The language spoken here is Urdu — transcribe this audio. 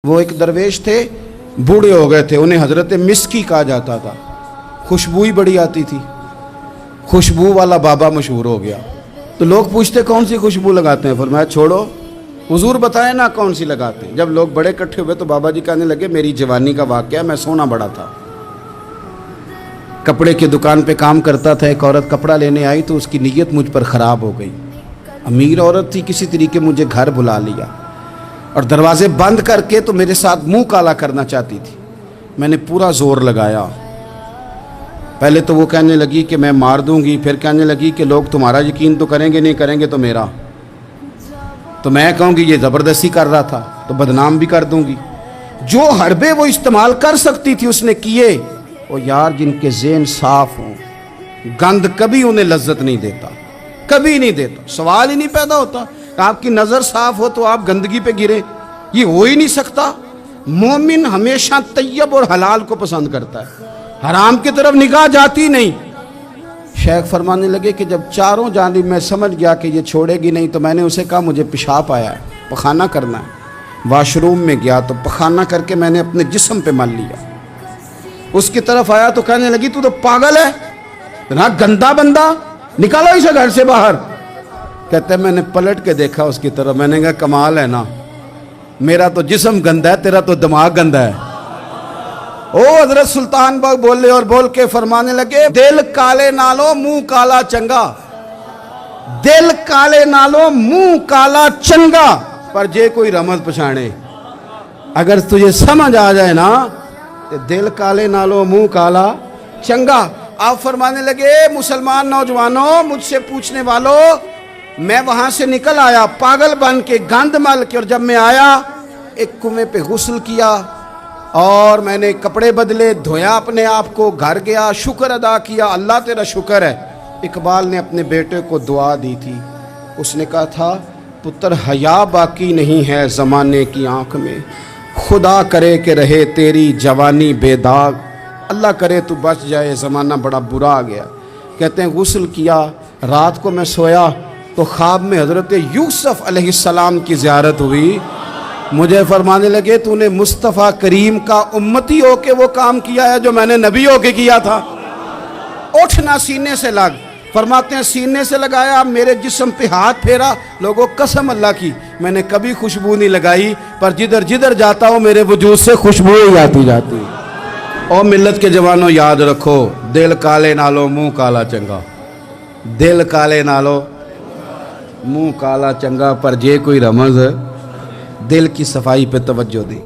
وہ ایک درویش تھے، بوڑھے ہو گئے تھے، انہیں حضرت مسکی کہا جاتا تھا، خوشبو ہی بڑی آتی تھی، خوشبو والا بابا مشہور ہو گیا۔ تو لوگ پوچھتے کون سی خوشبو لگاتے ہیں؟ فرمایا چھوڑو، حضور بتائیں نا کون سی لگاتے ہیں۔ جب لوگ بڑے اکٹھے ہوئے تو بابا جی کہنے لگے میری جوانی کا واقعہ، میں سونا بڑا تھا، کپڑے کی دکان پہ کام کرتا تھا، ایک عورت کپڑا لینے آئی تو اس کی نیت مجھ پر خراب ہو گئی، امیر عورت تھی، کسی طریقے مجھے گھر بلا لیا اور دروازے بند کر کے تو میرے ساتھ منہ کالا کرنا چاہتی تھی۔ میں نے پورا زور لگایا، پہلے تو وہ کہنے لگی کہ میں مار دوں گی، پھر کہنے لگی کہ لوگ تمہارا یقین تو کریں گے، نہیں کریں گے تو میرا، تو میں کہوں گی یہ زبردستی کر رہا تھا تو بدنام بھی کر دوں گی۔ جو حربے وہ استعمال کر سکتی تھی اس نے کیے۔ وہ یار جن کے ذہن صاف ہوں، گند کبھی انہیں لذت نہیں دیتا، کبھی نہیں دیتا، سوال ہی نہیں پیدا ہوتا۔ آپ کی نظر صاف ہو تو آپ گندگی پہ گرے، یہ ہو ہی نہیں سکتا۔ مومن ہمیشہ طیب اور حلال کو پسند کرتا ہے، حرام کی طرف نگاہ جاتی نہیں۔ شیخ فرمانے لگے کہ جب چاروں جانب میں سمجھ گیا کہ یہ چھوڑے گی نہیں تو میں نے اسے کہا مجھے پیشاب آیا ہے، پخانہ کرنا ہے۔ واش روم میں گیا تو پخانہ کر کے میں نے اپنے جسم پہ مل لیا۔ اس کی طرف آیا تو کہنے لگی تو پاگل ہے، اتنا گندا بندہ، نکالو اسے گھر سے باہر۔ کہتے ہیں میں نے پلٹ کے دیکھا اس کی طرف، میں نے کہا کمال ہے نا، میرا تو جسم گندا ہے، تیرا تو دماغ گندا ہے۔ او حضرت سلطان باغ بولے اور بول کے فرمانے لگے دل کالے نالو منہ کالا چنگا، دل کالے نالو منہ کالا چنگا، پر جے کوئی رمز پچھانے۔ اگر تجھے سمجھ آ جائے نا تو دل کالے نالو منہ کالا چنگا۔ آپ فرمانے لگے مسلمان نوجوانوں، مجھ سے پوچھنے والوں، میں وہاں سے نکل آیا پاگل بن کے، گند مل کے، اور جب میں آیا ایک کنویں پہ غسل کیا اور میں نے کپڑے بدلے، دھویا اپنے آپ کو، گھر گیا، شکر ادا کیا، اللہ تیرا شکر ہے۔ اقبال نے اپنے بیٹے کو دعا دی تھی، اس نے کہا تھا پتر حیا باقی نہیں ہے زمانے کی آنکھ میں، خدا کرے کہ رہے تیری جوانی بے داغ، اللہ کرے تو بچ جائے زمانہ بڑا برا آ گیا۔ کہتے ہیں غسل کیا، رات کو میں سویا تو خواب میں حضرت یوسف علیہ السلام کی زیارت ہوئی۔ مجھے فرمانے لگے تو نے مصطفیٰ کریم کا امتی ہو کے وہ کام کیا ہے جو میں نے نبی ہو کے کیا تھا۔ اٹھنا سینے سے لگ، فرماتے ہیں سینے سے لگایا، میرے جسم پہ ہاتھ پھیرا، لوگوں قسم اللہ کی میں نے کبھی خوشبو نہیں لگائی، پر جدھر جدھر جاتا ہوں میرے وجود سے خوشبو ہی آتی جاتی۔ اور ملت کے جوانوں یاد رکھو، دل کالے نالو منہ کالا چنگا، دل کالے نالو منہ کالا چنگا، پر جے کوئی رمز دل کی صفائی پہ توجہ دے۔